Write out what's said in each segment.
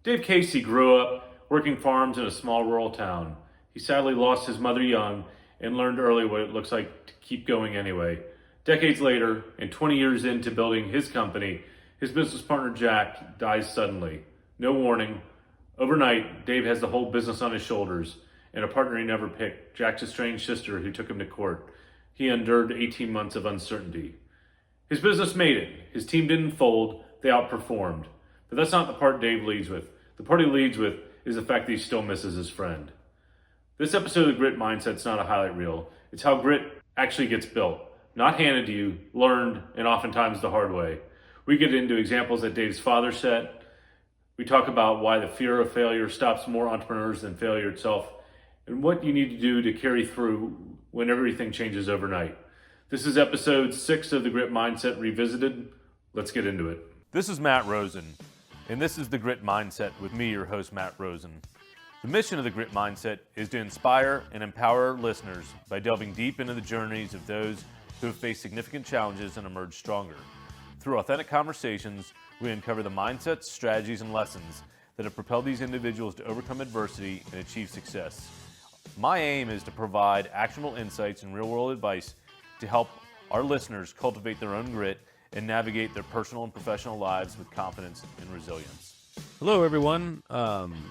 Dave Casey grew up working farms in a small rural town. He sadly lost his mother young and learned early what it looks like to keep going anyway. Decades later, and 20 years into building his company, his business partner Jack dies suddenly. No warning. Overnight, Dave has the whole business on his shoulders and a partner he never picked, Jack's estranged sister who took him to court. He endured 18 months of uncertainty. His business made it. His team didn't fold, they outperformed. But that's not the part Dave leads with. The part he leads with is the fact that he still misses his friend. This episode of Grit Mindset's not a highlight reel. It's how grit actually gets built. Not handed to you, learned, and oftentimes the hard way. We get into examples that Dave's father set. We talk about why the fear of failure stops more entrepreneurs than failure itself, and what you need to do to carry through when everything changes overnight. This is episode 6 of the Grit Mindset Revisited. Let's get into it. This is Matt Rosen, and this is the Grit Mindset with me, your host, Matt Rosen. The mission of the Grit Mindset is to inspire and empower listeners by delving deep into the journeys of those who have faced significant challenges and emerged stronger. Through authentic conversations, we uncover the mindsets, strategies, and lessons that have propelled these individuals to overcome adversity and achieve success. My aim is to provide actionable insights and real-world advice to help our listeners cultivate their own grit and navigate their personal and professional lives with confidence and resilience. Hello, everyone.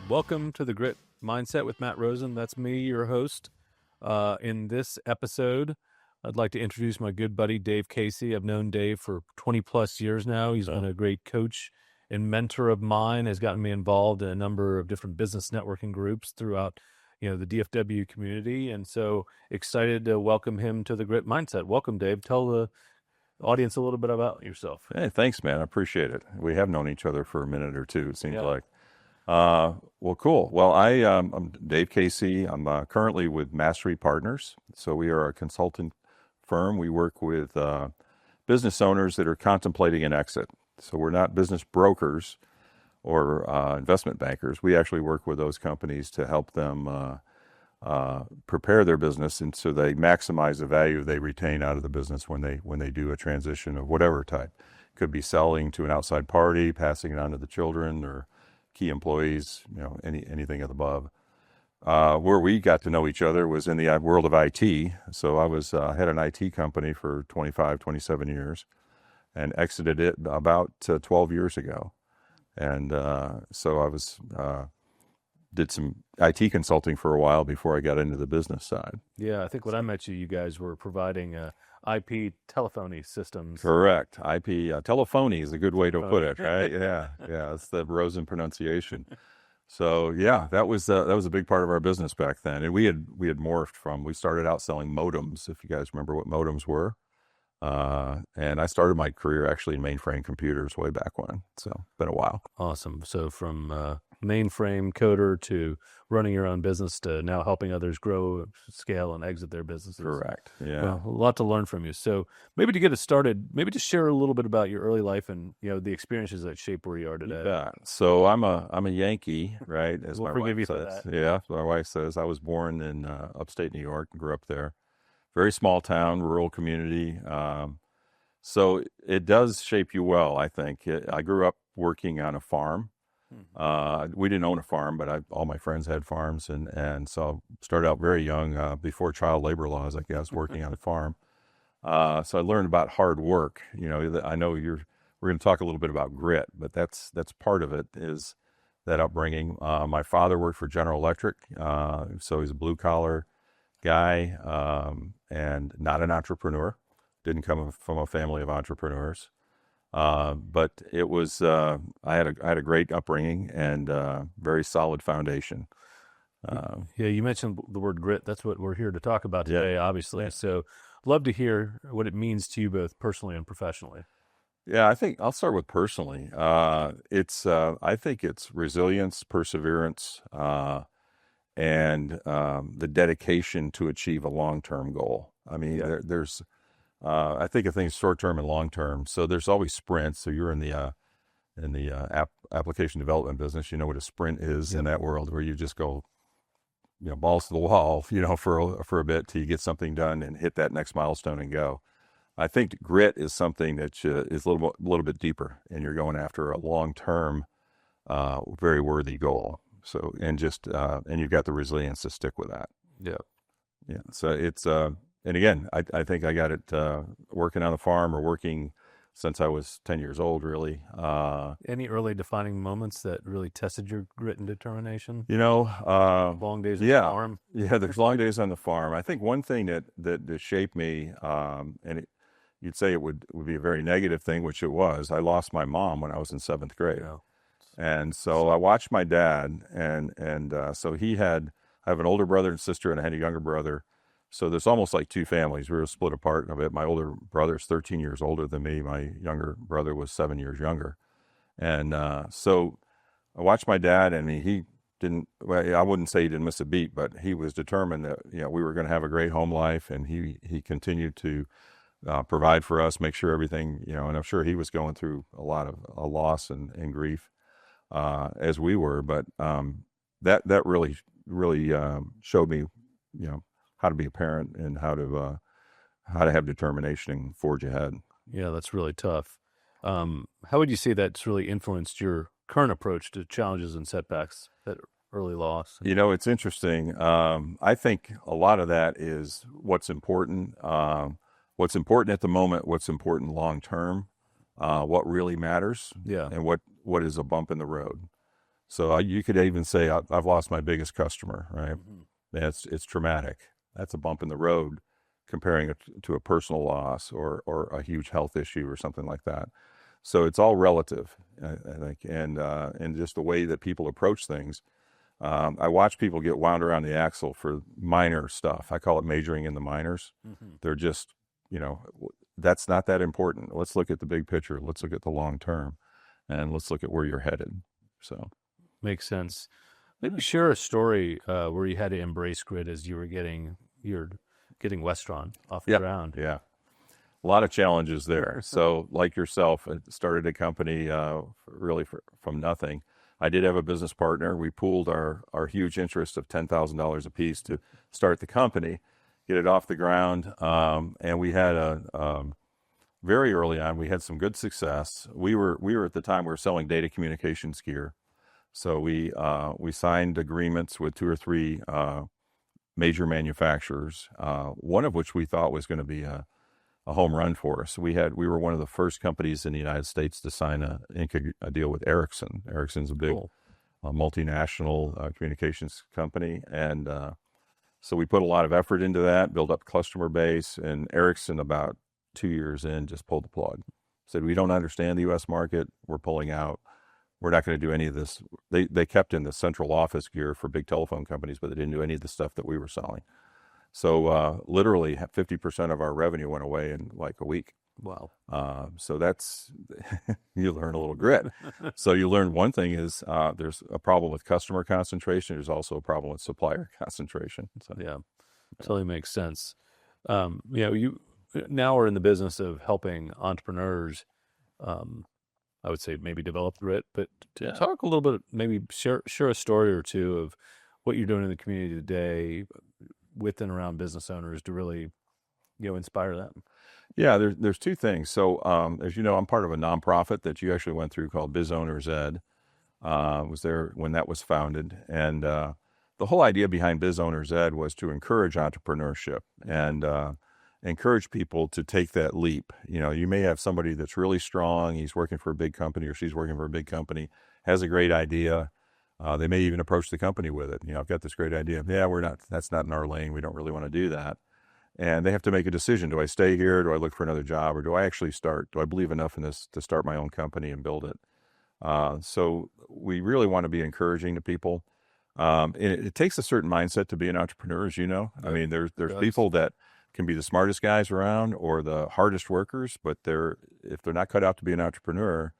Welcome to the Grit Mindset with Matt Rosen. That's me, your host. In this episode, I'd like to introduce my good buddy, Dave Casey. I've known Dave for 20 plus years now. He's been a great coach and mentor of mine, has gotten me involved in a number of different business networking groups throughout, the DFW community. And so excited to welcome him to the Grit Mindset. Welcome, Dave. Tell the audience a little bit about yourself. Hey, thanks, man. I appreciate it. We have known each other for a minute or two, it seems like. Well, cool. Well, I'm Dave Casey. I'm currently with Mastery Partners. So we are a consultant firm. We work with business owners that are contemplating an exit. So we're not business brokers or investment bankers. We actually work with those companies to help them prepare their business, and so they maximize the value they retain out of the business when they do a transition of whatever type. Could be selling to an outside party, passing it on to the children or key employees, anything above. Where we got to know each other was in the world of IT. So I was had an IT company for 25, 27 years and exited it about 12 years ago. And so I was did some IT consulting for a while before I got into the business side. Yeah, I think when I met you, you guys were providing IP telephony systems. Correct. IP telephony is a good way to put it, right? Yeah, it's the Rosen pronunciation. So yeah, that was a big part of our business back then, and we had morphed from. We started out selling modems, if you guys remember what modems were, and I started my career actually in mainframe computers way back when. So it's been a while. Awesome. So from mainframe coder to running your own business to now helping others grow, scale, and exit their businesses. Correct. Yeah. Well, a lot to learn from you. So maybe to get us started, maybe just share a little bit about your early life and the experiences that shape where you are today. Yeah. So I'm a Yankee, right? As we'll my forgive wife you says. for that. Yeah. So my wife says I was born in upstate New York and grew up there. Very small town, rural community. So it does shape you well, I think. I grew up working on a farm. We didn't own a farm, but all my friends had farms, and so started out very young, before child labor laws, I guess, working on a farm. So I learned about hard work. I know we're going to talk a little bit about grit, but that's part of it, is that upbringing. My father worked for General Electric, so he's a blue collar guy, and not an entrepreneur. Didn't come from a family of entrepreneurs. But it was, I had a great upbringing and very solid foundation. Yeah, you mentioned the word grit. That's what we're here to talk about today, obviously. Yeah. So love to hear what it means to you both personally and professionally. Yeah, I think I'll start with personally. I think it's resilience, perseverance, and the dedication to achieve a long-term goal. I mean, there's I think of things short-term and long-term. So there's always sprints. So you're in the application development business. You know what a sprint is in that world, where you just go, balls to the wall, for a bit till you get something done and hit that next milestone and go. I think grit is something that is a little bit deeper, and you're going after a long-term very worthy goal. So, and just, and you've got the resilience to stick with that. Yeah. Yeah. So it's, and again, I think I got it, working on the farm or working since I was 10 years old, really. Any early defining moments that really tested your grit and determination? You know, Long days on the yeah, farm? yeah, there's long days on the farm. I think one thing that shaped me, you'd say it would be a very negative thing, which it was. I lost my mom when I was in seventh grade. Yeah. And so I watched my dad, so I have an older brother and sister, and I had a younger brother. So there's almost like two families. We were split apart a bit. My older brother is 13 years older than me. My younger brother was 7 years younger. And so I watched my dad, and he didn't, well, I wouldn't say he didn't miss a beat, but he was determined that, we were going to have a great home life, and he continued to provide for us, make sure everything, and I'm sure he was going through a lot of loss and grief, as we were, but that really showed me, how to be a parent and how to have determination and forge ahead. Yeah, that's really tough. How would you say that's really influenced your current approach to challenges and setbacks, that early loss? It's interesting. I think a lot of that is what's important at the moment, what's important long term, what really matters, Yeah. and what is a bump in the road. So you could even say I've lost my biggest customer, right? Mm-hmm. It's traumatic. That's a bump in the road, comparing it to a personal loss or a huge health issue or something like that. So it's all relative, I think, and just the way that people approach things. I watch people get wound around the axle for minor stuff. I call it majoring in the minors. Mm-hmm. They're just, that's not that important. Let's look at the big picture. Let's look at the long term, and let's look at where you're headed. So, makes sense. Maybe share a story where you had to embrace grit as you're getting Westron off the ground. Yeah. A lot of challenges there. So, like yourself, I started a company really from nothing. I did have a business partner. We pooled our huge interest of $10,000 a piece to start the company, get it off the ground, and we had very early on, we had some good success. We were at the time, we were selling data communications gear. So we signed agreements with 2 or 3 major manufacturers, one of which we thought was going to be a home run for us. We were one of the first companies in the United States to sign a deal with Ericsson. Ericsson's a big multinational communications company, and so we put a lot of effort into that, build up customer base, and Ericsson about 2 years in just pulled the plug. Said, we don't understand the U.S. market. We're pulling out. We're not going to do any of this. They kept in the central office gear for big telephone companies, but they didn't do any of the stuff that we were selling. So literally 50% of our revenue went away in like a week. Wow. So that's, you learn a little grit. So you learn one thing is there's a problem with customer concentration. There's also a problem with supplier concentration. So, yeah, totally makes sense. You now are in the business of helping entrepreneurs, I would say maybe develop grit, but to talk a little bit, maybe share a story or two of what you're doing in the community today with and around business owners to really, inspire them. Yeah, there's 2 things. So, as you know, I'm part of a nonprofit that you actually went through called Biz Owners Ed. Was there when that was founded, and the whole idea behind Biz Owners Ed was to encourage entrepreneurship and encourage people to take that leap. You may have somebody that's really strong. He's working for a big company or she's working for a big company, has a great idea. They may even approach the company with it. I've got this great idea. Yeah, that's not in our lane. We don't really want to do that. And they have to make a decision. Do I stay here? Do I look for another job? Or do I actually start? Do I believe enough in this to start my own company and build it? So we really want to be encouraging to people. And it takes a certain mindset to be an entrepreneur, as you know. I mean, there's people that can be the smartest guys around or the hardest workers, but if they're not cut out to be an entrepreneur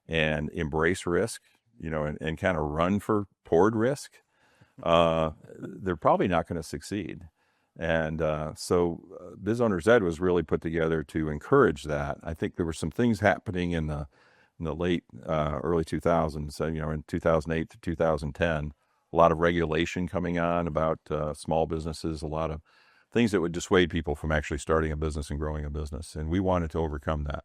and embrace risk, and kind of run toward risk, they're probably not going to succeed. And so Biz Owners Ed was really put together to encourage that. I think there were some things happening in the late early 2000s, in 2008 to 2010, a lot of regulation coming on about small businesses, a lot of things that would dissuade people from actually starting a business and growing a business. And we wanted to overcome that.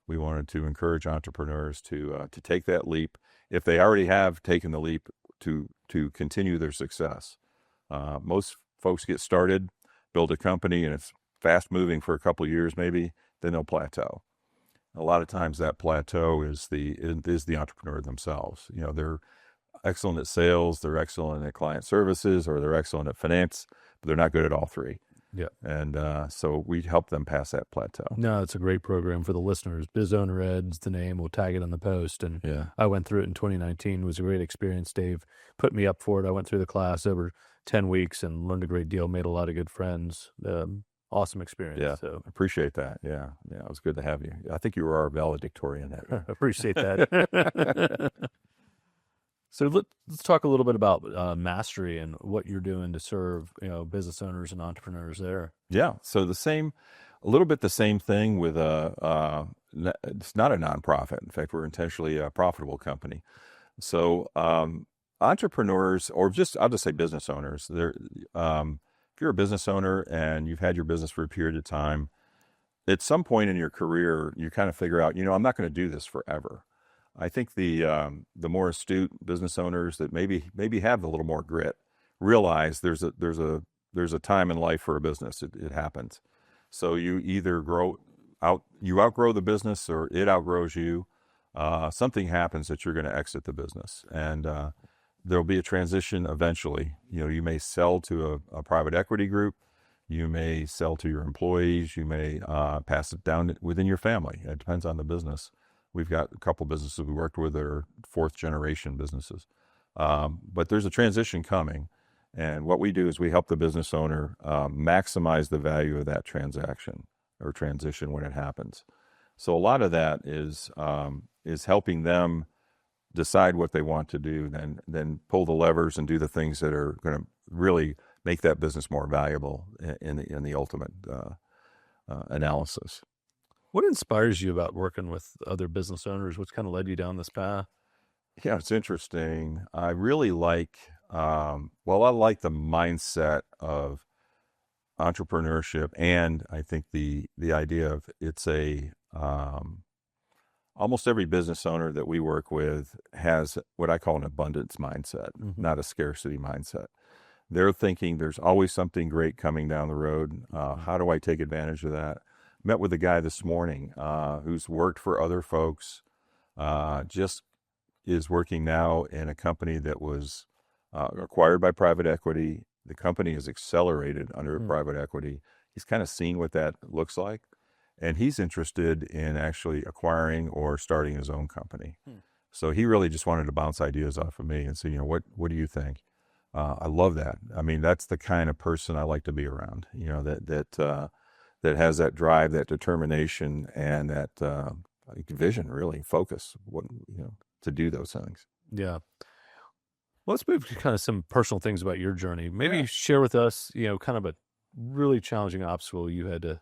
We wanted to encourage entrepreneurs to take that leap if they already have taken the leap to continue their success. Most folks get started, build a company, and it's fast moving for a couple of years maybe, then they'll plateau. A lot of times that plateau is the entrepreneur themselves. They're excellent at sales, they're excellent at client services, or they're excellent at finance, but they're not good at all three. Yeah. And so we help them pass that plateau. No, it's a great program for the listeners. Biz Owner Ed's the name. We'll tag it on the post. And Yeah. I went through it in 2019. It was a great experience. Dave put me up for it. I went through the class over 10 weeks and learned a great deal, made a lot of good friends. Awesome experience. Yeah, So appreciate that. Yeah, it was good to have you. I think you were our valedictorian that year. appreciate that. So let's talk a little bit about Mastery and what you're doing to serve business owners and entrepreneurs there. Yeah, so a little bit the same thing with it's not a nonprofit. In fact, we're intentionally a profitable company. So entrepreneurs, or I'll just say business owners, if you're a business owner and you've had your business for a period of time, at some point in your career, you kind of figure out, I'm not going to do this forever. I think the more astute business owners that maybe have a little more grit realize there's a time in life for a business. It happens. So you either outgrow the business, or it outgrows you. Something happens that you're going to exit the business, and there'll be a transition eventually. You may sell to a private equity group. You may sell to your employees. You may pass it down within your family. It depends on the business. We've got a couple businesses we worked with that are fourth generation businesses. But there's a transition coming. And what we do is we help the business owner maximize the value of that transaction or transition when it happens. So a lot of that is helping them decide what they want to do, then pull the levers and do the things that are going to really make that business more valuable in the ultimate analysis. What inspires you about working with other business owners? What's kind of led you down this path? Yeah, it's interesting. I really like, I like the mindset of entrepreneurship, and I think the idea of it's almost every business owner that we work with has what I call an abundance mindset, not a scarcity mindset. They're thinking there's always something great coming down the road. How do I take advantage of that? Met with a guy this morning who's worked for other folks, just is working now in a company that was acquired by private equity. The company is accelerated under private equity. He's kind of seen what that looks like, and he's interested in actually acquiring or starting his own company. So he really just wanted to bounce ideas off of me and say, what do you think? I love that. I mean, that's the kind of person I like to be around, that has that drive, that determination, and that vision, really focus, to do those things. Yeah. Well, let's move to kind of some personal things about your journey. Maybe share with us, kind of a really challenging obstacle you had to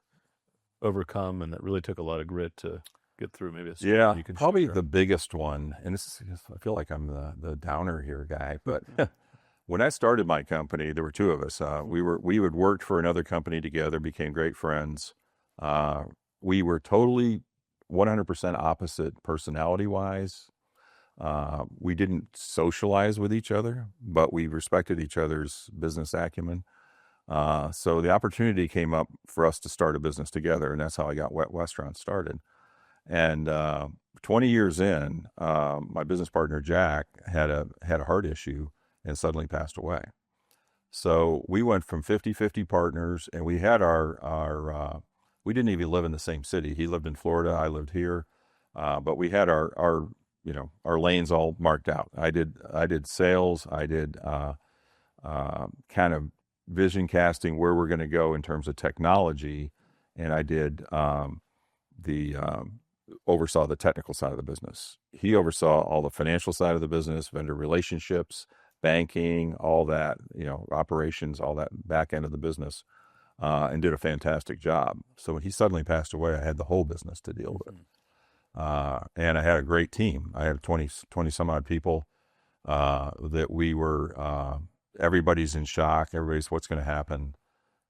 overcome, and that really took a lot of grit to get through. Maybe you can probably share. The biggest one, and I feel like I'm the downer here guy, but when I started my company, there were two of us. We had worked for another company together, became great friends. We were totally 100% opposite personality-wise. We didn't socialize with each other, but we respected each other's business acumen. So the opportunity came up for us to start a business together, and that's how I got Wet Westron started. And 20 years in, my business partner Jack had a heart issue and suddenly passed away. So we went from 50-50 partners, and we had we didn't even live in the same city. He lived in Florida, I lived here, but we had our lanes all marked out. I did sales, I did kind of vision casting, where we're going to go in terms of technology, and I did oversaw the technical side of the business. He oversaw all the financial side of the business, vendor relationships, banking, all that, operations, all that back end of the business, and did a fantastic job. So when he suddenly passed away, I had the whole business to deal with. And I had a great team. I had 20 some odd people that we were, everybody's in shock. Everybody's, what's going to happen?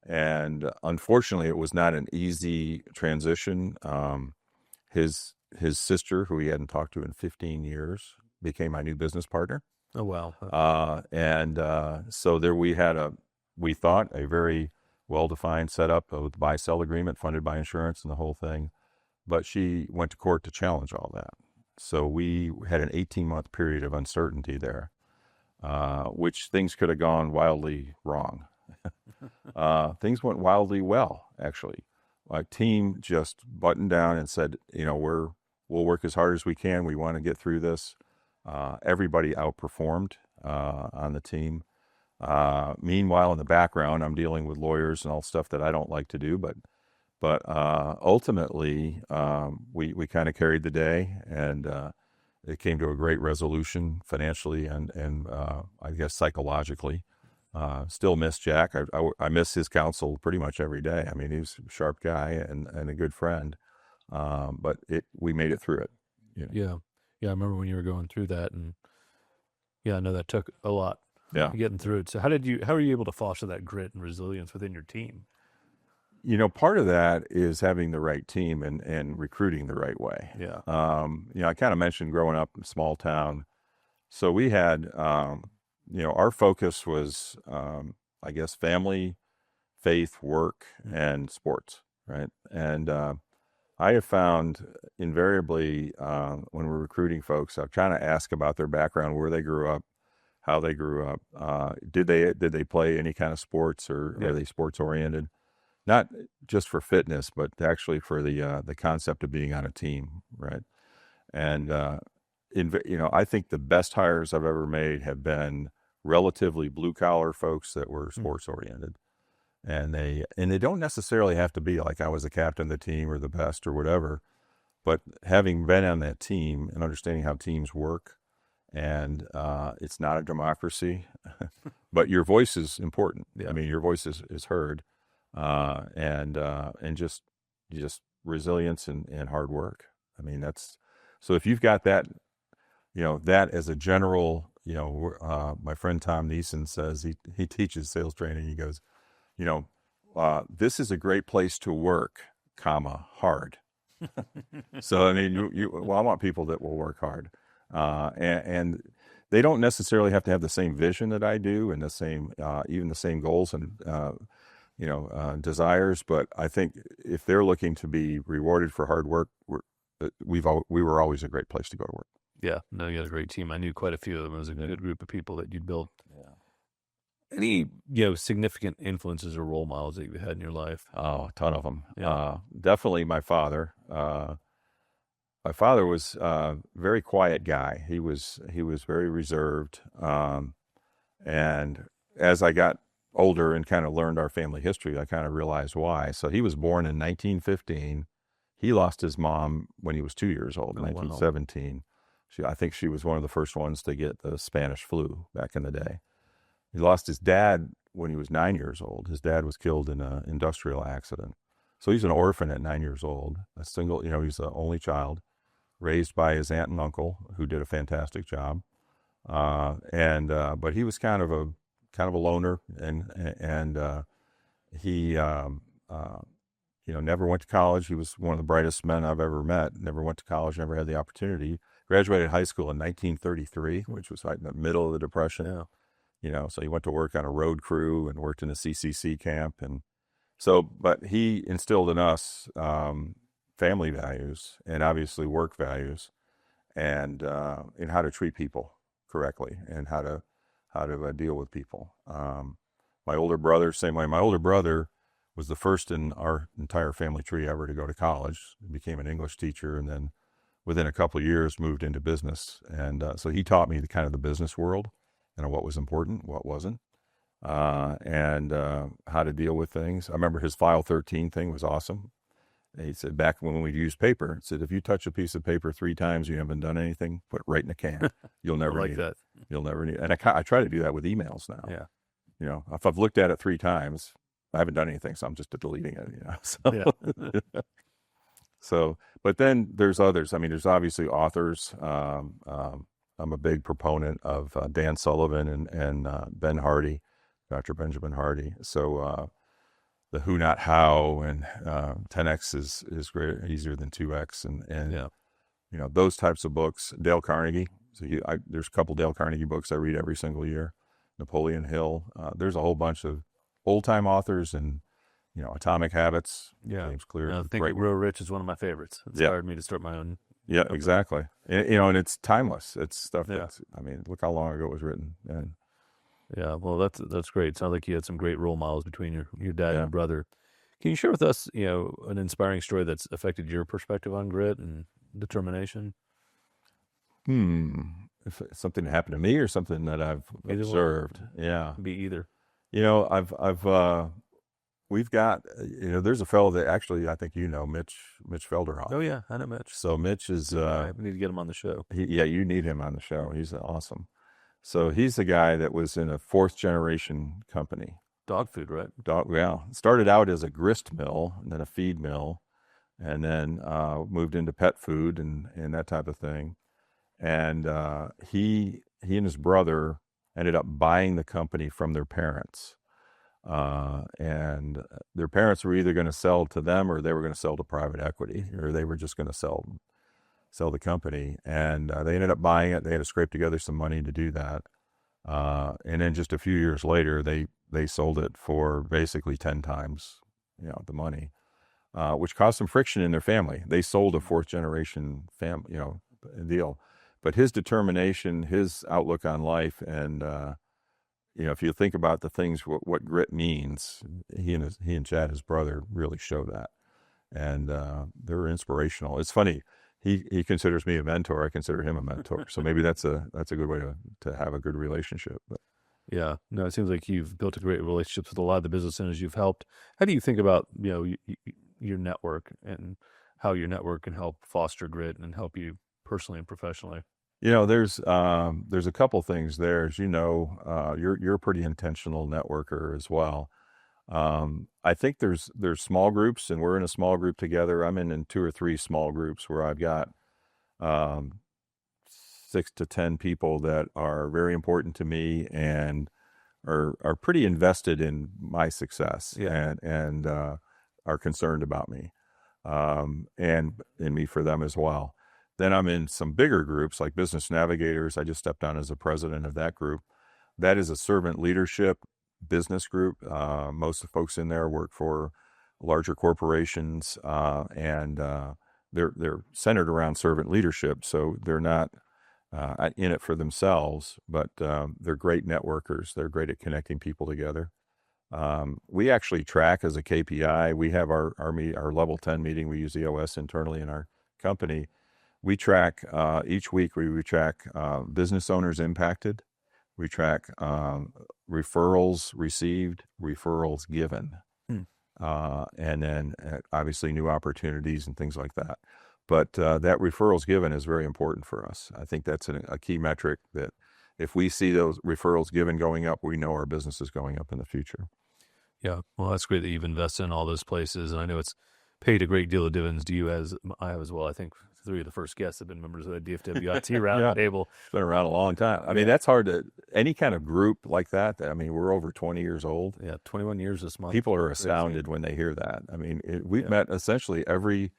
And unfortunately, it was not an easy transition. His sister, who he hadn't talked to in 15 years, became my new business partner. Oh, wow. So there we thought a very well-defined setup with buy-sell agreement funded by insurance and the whole thing. But she went to court to challenge all that. So we had an 18-month period of uncertainty there, which things could have gone wildly wrong. Things went wildly well, actually. My team just buttoned down and said, we'll work as hard as we can. We want to get through this. Everybody outperformed on the team. Meanwhile, in the background, I'm dealing with lawyers and all stuff that I don't like to do, but ultimately, we kind of carried the day, and it came to a great resolution financially and I guess psychologically. Still miss Jack. I miss his counsel pretty much every day. I mean, he's a sharp guy and a good friend. But we made it through it. Yeah. I remember when you were going through that, and I know that took a lot. Yeah. Getting through it. So how were you able to foster that grit and resilience within your team? Part of that is having the right team and recruiting the right way. Yeah. I kind of mentioned growing up in a small town. So we had, our focus was, I guess, family, faith, work, and sports, right? And I have found invariably when we're recruiting folks, I'm trying to ask about their background, where they grew up, how they grew up. Did they play any kind of sports, or are they sports oriented? Not just for fitness, but actually for the concept of being on a team, right? And I think the best hires I've ever made have been relatively blue collar folks that were sports oriented, and they don't necessarily have to be like I was the captain of the team or the best or whatever, but having been on that team and understanding how teams work, and it's not a democracy, but your voice is important. Yeah. I mean, your voice is heard. And just resilience and hard work. I mean, so if you've got that, that as a general, my friend Tom Neeson says he teaches sales training. He goes, this is a great place to work, hard. So, I mean, I want people that will work hard. And they don't necessarily have to have the same vision that I do and even the same goals and, desires, but I think if they're looking to be rewarded for hard work, we were always a great place to go to work. Yeah, no, you had a great team. I knew quite a few of them. It was a good group of people that you'd built. Yeah. Any significant influences or role models that you had in your life? Oh, a ton of them. Yeah. Definitely my father. My father was a very quiet guy. He was very reserved, and as I got older and kind of learned our family history, I kind of realized why. So he was born in 1915. He lost his mom when he was 2 years old, in 1917. I think she was one of the first ones to get the Spanish flu back in the day. He lost his dad when he was 9 years old. His dad was killed in an industrial accident. So he's an orphan at 9 years old, a single, he's the only child, raised by his aunt and uncle, who did a fantastic job. But he was kind of a loner, and he never went to college. He was one of the brightest men I've ever met. Never went to college, never had the opportunity. Graduated high school in 1933, which was right in the middle of the Depression. Yeah. So he went to work on a road crew and worked in a CCC camp, but he instilled in us family values and obviously work values, and in how to treat people correctly and how to deal with people. My older brother, same way. My older brother was the first in our entire family tree ever to go to college. He became an English teacher, and then within a couple of years moved into business. And so he taught me the business world and what was important, what wasn't, and how to deal with things. I remember his File 13 thing was awesome. He said, back when we used paper, it said, if you touch a piece of paper 3 times, you haven't done anything, put it right in a can. You'll never like need that. it. You'll never need it. And I try to do that with emails now. Yeah. If I've looked at it 3 times, I haven't done anything, so I'm just deleting it, So, Yeah. So, but then there's others. I mean, there's obviously authors. I'm a big proponent of Dan Sullivan and Ben Hardy, Dr. Benjamin Hardy. So the Who Not How and 10X is great, easier than 2X, and those types of books. Dale Carnegie, So there's a couple Dale Carnegie books I read every single year. Napoleon Hill. There's a whole bunch of old-time authors, and Atomic Habits. Yeah. James Clear. Think Real Rich is one of my favorites. It inspired me to start my own. Yeah, exactly. And it's timeless. It's stuff Yeah. that's, I mean, look how long ago it was written. And Yeah, well, that's great. Sounds like you had some great role models between your dad and Yeah. your brother. Can you share with us, an inspiring story that's affected your perspective on grit and determination? if it's something that happened to me or something that I've Either one. observed. Yeah. Be either. We've got, there's a fellow that actually, I think Mitch Felderhoff. Oh yeah, I know Mitch. So Mitch is, I need to get him on the show. you need him on the show. He's awesome. So he's the guy that was in a fourth generation company. Dog food, right? Started out as a grist mill and then a feed mill, and then moved into pet food and that type of thing. And he and his brother ended up buying the company from their parents. And their parents were either going to sell to them or they were going to sell to private equity, or they were just going to sell the company. And they ended up buying it. They had to scrape together some money to do that. And then just a few years later, they sold it for basically 10 times, the money, which caused some friction in their family. They sold a fourth generation deal, but his determination, his outlook on life, and if you think about the things, what grit means, he and Chad, his brother, really show that, and they're inspirational. It's funny. He considers me a mentor. I consider him a mentor. So maybe that's a good way to have a good relationship. But. Yeah, no, it seems like you've built a great relationship with a lot of the business owners you've helped. How do you think about your network and how your network can help foster grit and help you personally and professionally? There's a couple things there. As you're a pretty intentional networker as well. I think there's small groups, and we're in a small group together. I'm in 2 or 3 small groups where I've got 6 to 10 people that are very important to me and are pretty invested in my success, and are concerned about me, and me for them as well. Then I'm in some bigger groups like Business Navigators. I just stepped on as a president of that group. That is a servant leadership business group. Most of the folks in there work for larger corporations, and they're centered around servant leadership. So they're not in it for themselves, but they're great networkers. They're great at connecting people together. We actually track as a KPI. We have our level 10 meeting. We use EOS internally in our company. We track each week. We track business owners impacted. We track referrals received, referrals given, and then obviously new opportunities and things like that. But that referrals given is very important for us. I think that's a key metric that if we see those referrals given going up, we know our business is going up in the future. Yeah, well, that's great that you've invested in all those places, and I know it's paid a great deal of dividends to you, as I have as well. I think 3 of the first guests have been members of the DFW IT round table. It's been around a long time. I mean, that's hard to, any kind of group like that. I mean, we're over 20 years old. Yeah, 21 years this month. People are astounded when they hear that. I mean, we've met essentially every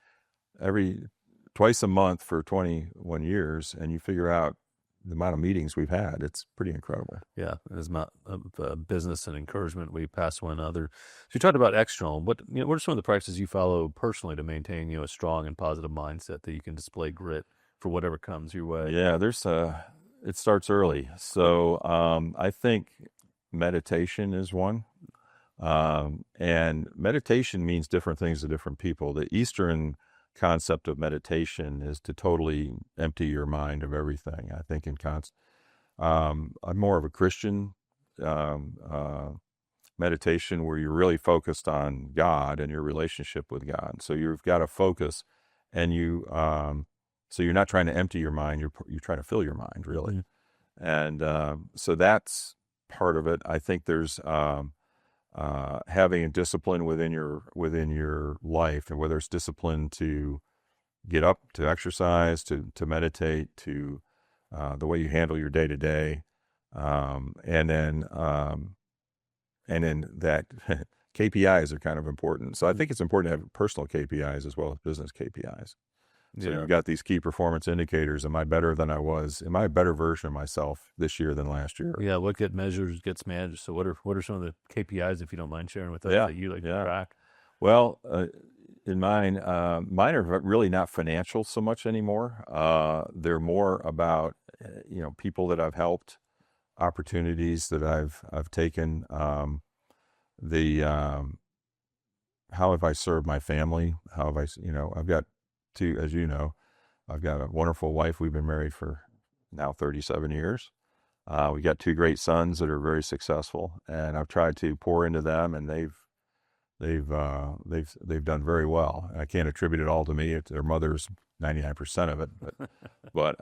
twice a month for 21 years, and you figure out the amount of meetings we've had. It's pretty incredible. Yeah, as amount of business and encouragement we pass one another. So you talked about external. What are some of the practices you follow personally to maintain a strong and positive mindset that you can display grit for whatever comes your way? Yeah, it starts early. So I think meditation is one, and meditation means different things to different people. The Eastern concept of meditation is to totally empty your mind of everything. I think I'm more of a Christian meditation where you're really focused on God and your relationship with God. So you've got to focus, and so you're not trying to empty your mind. You're trying to fill your mind, really. And so that's part of it. I think there's having a discipline within your life, and whether it's discipline to get up, to exercise, to meditate, to the way you handle your day to day, and then that KPIs are kind of important. So I think it's important to have personal KPIs as well as business KPIs. So Yeah. you've got these key performance indicators. Am I better than I was? Am I a better version of myself this year than last year? Yeah, what gets measured gets managed. So what are some of the KPIs, if you don't mind sharing with us, Yeah, that you like to yeah. track? Well, in mine are really not financial so much anymore. They're more about people that I've helped, opportunities that I've taken. The How have I served my family? How have I've got two, as you know, I've got a wonderful wife. We've been married for now 37 years. We got two great sons that are very successful, and I've tried to pour into them, and they've done very well. I can't attribute it all to me. Their mother's 99% of it, but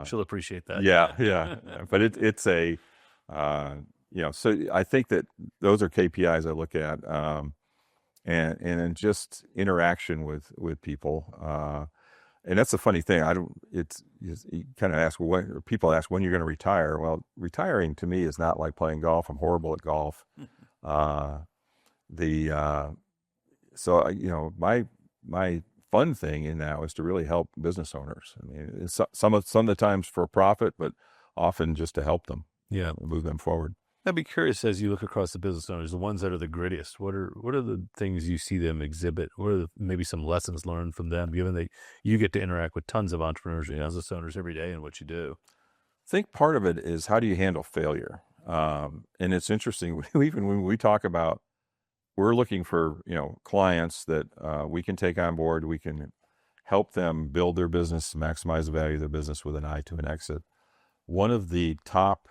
She'll appreciate that. yeah, yeah. But it's a so I think that those are KPIs I look at, and then just interaction with people. And that's the funny thing. You kind of ask, well, people ask when you're going to retire. Well, retiring to me is not like playing golf. I'm horrible at golf. My fun thing in now is to really help business owners. I mean, it's some of the times for profit, but often just to help them, Yeah. move them forward. I'd be curious, as you look across the business owners, the ones that are the grittiest, what are the things you see them exhibit? What are maybe some lessons learned from them, given that you get to interact with tons of entrepreneurs and business owners every day in what you do? I think part of it is, how do you handle failure? And it's interesting, even when we talk about, we're looking for clients that we can take on board. We can help them build their business, maximize the value of their business with an eye to an exit. One of the top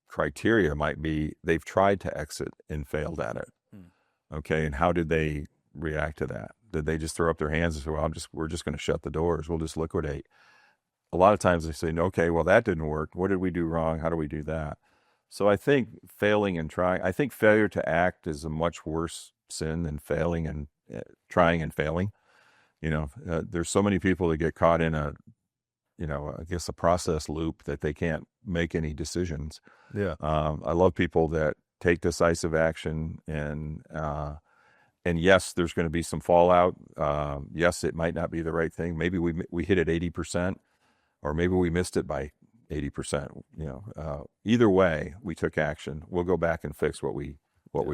criteria might be they've tried to exit and failed at it. Okay, and how did they react to that? Did they just throw up their hands and say, "Well, we're just going to shut the doors. We'll just liquidate"? A lot of times they say, "Okay, well, that didn't work. What did we do wrong? How do we do that?" So I think failing and trying. I think failure to act is a much worse sin than failing and trying and failing. There's so many people that get caught in I guess a process loop that they can't make any decisions. Yeah. I love people that take decisive action, and yes, there's going to be some fallout. Yes, it might not be the right thing. Maybe we hit it 80%, or maybe we missed it by 80%. Either way, we took action. We'll go back and fix what we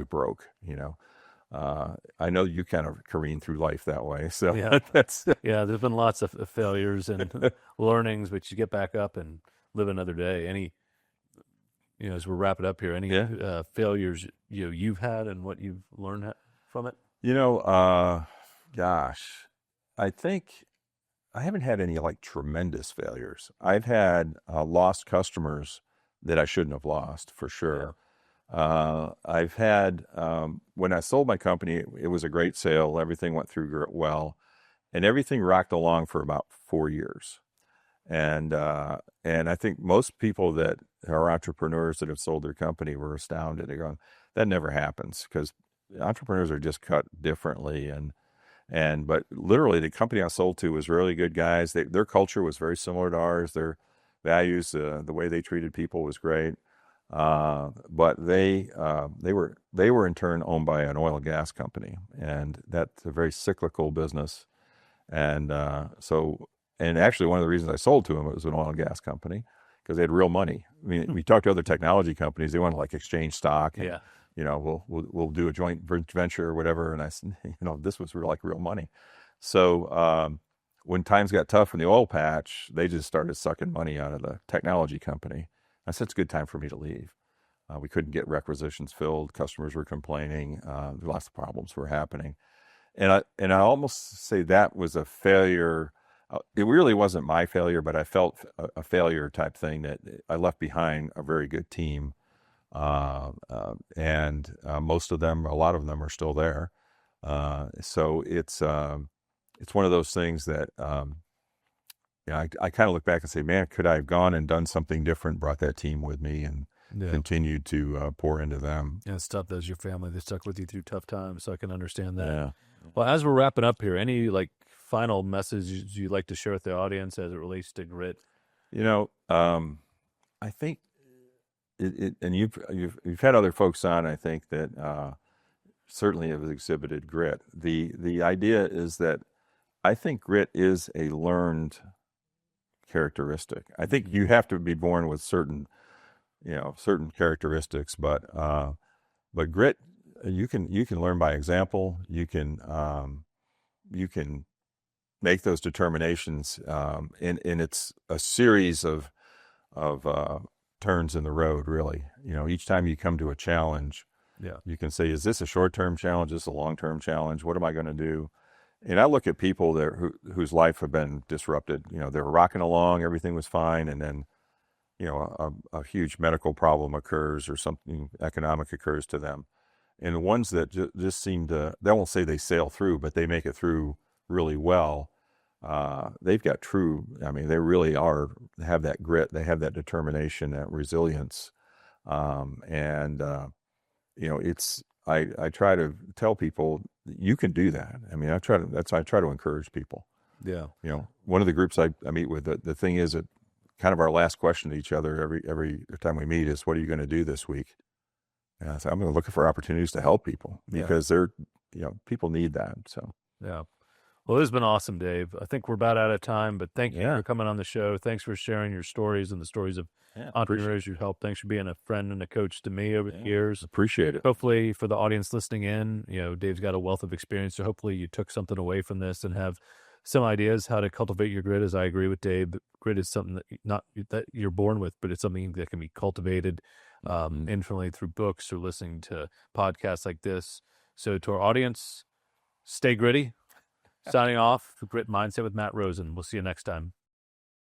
broke. I know you kind of careen through life that way. So Yeah. that's There's been lots of failures and learnings, but you get back up and live another day. As we're wrapping up here, any failures you've had and what you've learned from it? Gosh, I think I haven't had any like tremendous failures. I've had lost customers that I shouldn't have lost, for sure. I've had, when I sold my company, it was a great sale. Everything went through well, and everything rocked along for about 4 years. And I think most people that are entrepreneurs that have sold their company were astounded. They're going, that never happens, because entrepreneurs are just cut differently. But literally, the company I sold to was really good guys. Their culture was very similar to ours. Their values, the way they treated people was great. But they were in turn owned by an oil and gas company, and that's a very cyclical business. And actually, one of the reasons I sold to them, it was an oil and gas company, because they had real money. I mean, we talked to other technology companies; they want to like exchange stock. And, we'll do a joint venture or whatever. And I said, this was real money. So when times got tough in the oil patch, they just started sucking money out of the technology company. I said, it's a good time for me to leave. We couldn't get requisitions filled. Customers were complaining. Lots of problems were happening. And I almost say that was a failure. It really wasn't my failure, but I felt a failure type thing, that I left behind a very good team. And most of them, a lot of them are still there. So it's one of those things that, I kind of look back and say, man, could I have gone and done something different, brought that team with me, and continued to pour into them. Yeah, it's tough. That's your family. They stuck with you through tough times, so I can understand that. Yeah. Well, as we're wrapping up here, any final messages you'd like to share with the audience as it relates to grit? I think and you've had other folks on, I think, that certainly have exhibited grit. The idea is that I think grit is a learned characteristic. I think you have to be born with certain characteristics, but grit, you can learn by example. You can make those determinations, and it's a series of turns in the road. Really, each time you come to a challenge, Yeah. you can say, "Is this a short-term challenge? Is this a long-term challenge? What am I going to do?" And I look at people whose life have been disrupted. They were rocking along, everything was fine, and then a huge medical problem occurs or something economic occurs to them. And the ones that just seem to, they won't say they sail through, but they make it through really well. They've got they really have that grit, they have that determination, that resilience. I try to tell people you can do that. I try to encourage people. Yeah. One of the groups I meet with, the thing is that kind of our last question to each other every time we meet is, "What are you going to do this week?" And I say, "I'm going to look for opportunities to help people because people need that." So Yeah. Well, this has been awesome, Dave. I think we're about out of time, but thank you Yeah. for coming on the show. Thanks for sharing your stories and the stories of entrepreneurs you helped. Thanks for being a friend and a coach to me over the years. appreciate it. Hopefully for the audience listening in, Dave's got a wealth of experience. So hopefully you took something away from this and have some ideas how to cultivate your grit. As I agree with Dave, grit is something that you're born with, but it's something that can be cultivated infinitely through books or listening to podcasts like this. So to our audience, stay gritty. Signing off, Grit Mindset with Matt Rosen. We'll see you next time.